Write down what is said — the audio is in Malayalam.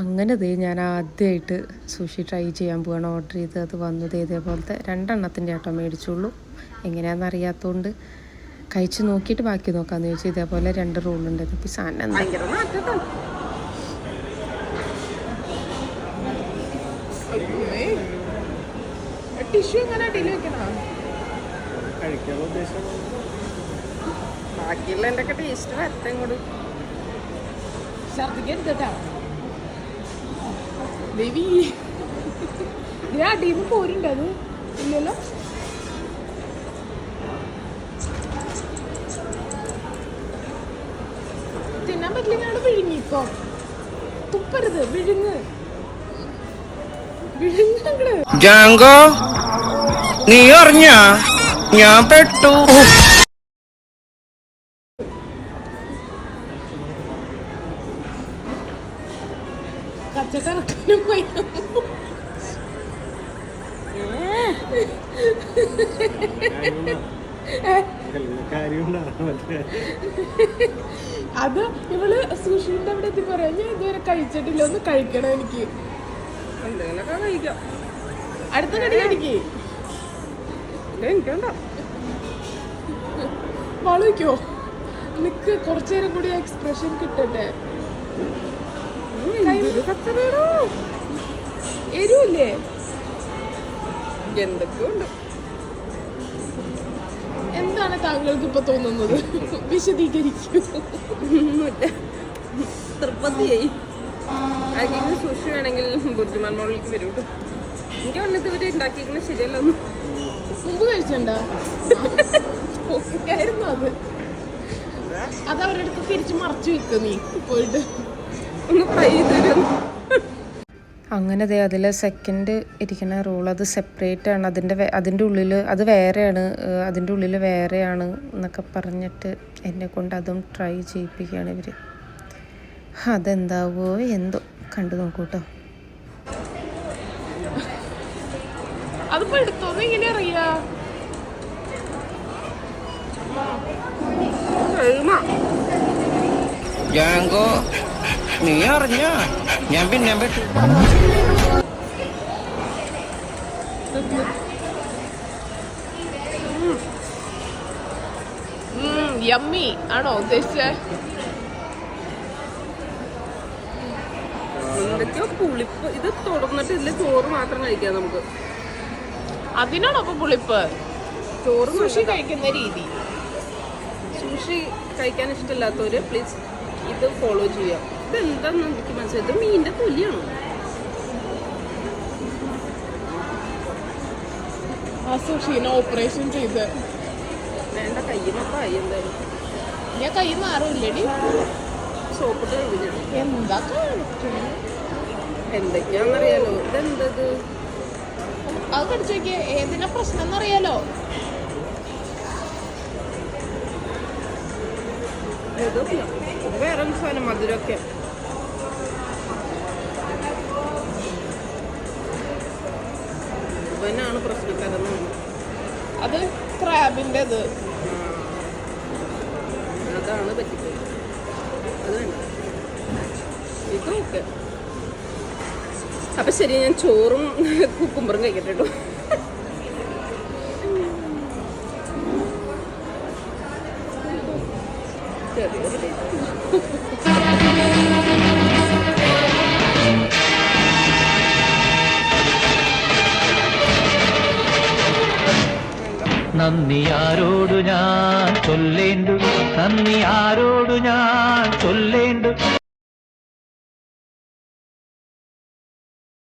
അങ്ങനെ ഞാൻ ആദ്യമായിട്ട് സുഷി ട്രൈ ചെയ്യാൻ പോവാണ്. ഓർഡർ ചെയ്ത് അത് വന്നത് ഇതേപോലത്തെ 2 എണ്ണത്തിൻ്റെ ആട്ടോ മേടിച്ചുള്ളൂ. എങ്ങനെയാണെന്ന് അറിയാത്തതുകൊണ്ട് കഴിച്ച് നോക്കിയിട്ട് ബാക്കി നോക്കാമെന്ന് ചോദിച്ചു. ഇതേപോലെ 2 റോളുണ്ട്. അപ്പോൾ സാധനം ടിഷ്യൂ എങ്ങനെ അടിയിൽ വെക്കണോ? ബാക്കിയുള്ള എൻ്റെ ഒക്കെ ടേസ്റ്റ് വരട്ടെ ഇങ്ങോട്ട്. ഛർദിക്കരുതട്ടാ ദേവി. ഇതിന് അടിയിൽ നിന്ന് പോരുണ്ട് അത് ഇല്ലല്ലോ. തിന്നാൻ പറ്റില്ല. വിഴുങ്ങിക്കോ, തുപ്പരുത്, വിഴുങ്ങ് വിഴുങ്ങ. ജാങ്കോ നീ അറിഞ്ഞ ഞാൻ പെട്ടു. കച്ചക്കറക്കാനും പോയി. അത് ഇവള് സുഷീന്റെ അവിടെ എത്തി പറയാ, ഞാൻ ഇതുവരെ കഴിച്ചിട്ടില്ല, ഒന്ന് കഴിക്കണം, എനിക്ക് എന്തെങ്കിലുമൊക്കെ കഴിക്കാം. അടുത്ത കടി കടിക്ക്. എനിക്കുണ്ടോ വളയ്ക്കോ? നിക്ക് കുറച്ചേരം കൂടി എക്സ്പ്രഷൻ കിട്ടട്ടെ. എരുവില്ലേ? എന്തൊക്കെയോ ഉണ്ട്. എന്താണ് താങ്കൾക്ക് ഇപ്പൊ തോന്നുന്നത്? വിശദീകരിക്കൂ. തൃപ്പതിയായി. അതിന് സുഷി വേണമെങ്കിൽ ബുദ്ധിമാൻ മോളിലേക്ക് വരൂട്ടോ. എനിക്ക് വന്നിട്ട് ഇവര് ഉണ്ടാക്കിയിരിക്കുന്നത് ശരിയല്ല. മുമ്പ് കഴിച്ചിട്ടുണ്ടോ? അത് അവരുടെ അടുത്ത് തിരിച്ച് മറച്ചു വെക്കും. നീ പോയിട്ട് ഒന്ന് ഫ്രൈ ചെയ്ത്. അങ്ങനെ അതിൽ സെക്കൻഡ് ഇരിക്കുന്ന റോൾ അത് സെപ്പറേറ്റ് ആണ്. അതിൻ്റെ ഉള്ളിൽ അത് വേറെയാണ്, അതിൻ്റെ ഉള്ളിൽ വേറെയാണ് എന്നൊക്കെ പറഞ്ഞിട്ട് എന്നെ കൊണ്ട് അതും ട്രൈ ചെയ്യിപ്പിക്കുകയാണ് ഇവർ. അതെന്താവോ എന്തോ കണ്ടു നോക്കൂട്ടോ. അതിപ്പോ എടുത്തോന്ന് ഇങ്ങനെ അറിയാ. ജാങ്കോ നീ അറിഞ്ഞ ഞാൻ പിന്നെ പെട്ടു. യമ്മി ആണോ ഉദ്ദേശിച്ചേ? എന്തൊക്കെയോ പുളിപ്പ്. ഇത് തുടർന്നിട്ട് ഇതില് ചോറ് മാത്രം കഴിക്കാം നമുക്ക്. അതിനാണോ അപ്പൊ പുളിപ്പ്? ചോറ് സുഷി കഴിക്കുന്ന രീതി. സുഷി കഴിക്കാൻ ഇഷ്ടമില്ലാത്തവര് പ്ലീസ് ഇത് ഫോളോ ചെയ്യാം. ഇതെന്താന്ന് എനിക്ക് മനസ്സിലായി. ഇത് മീനിന്റെ തൊലിയാണോ? ആ സുഷീനെ ഓപ്പറേഷൻ ചെയ്ത് വേണ്ട. കയ്യുമൊക്കെ ആയി. എന്തായാലും ഞാൻ കൈ മാറില്ലടി. സോപ്പിട്ട് കഴിഞ്ഞു. എന്താ എന്തൊക്കെയാന്നറിയാലോ. ഇതെന്തത്? അത് കടിച്ചു നോക്കിയ ഏതിനാ പ്രശ്നം എന്നറിയാലോ. വേറെ സാധനം മധുരമൊക്കെ. ഇവനാണ് പ്രശ്നക്കാരെന്ന്. അത് ക്രാബിൻ്റെ അത് അതാണ് പറ്റിപ്പോയി. അത് വേണ്ട. ഇതൊക്കെ അപ്പൊ ശരി, ഞാൻ ചോറും കുക്കുംബറും കഴിക്കട്ടെ കേട്ടോ. നന്ദി ആരോടു ഞാൻ ചൊല്ലേണ്ടു, നന്ദി ആരോടു ഞാൻ ചൊല്ലേണ്ടു,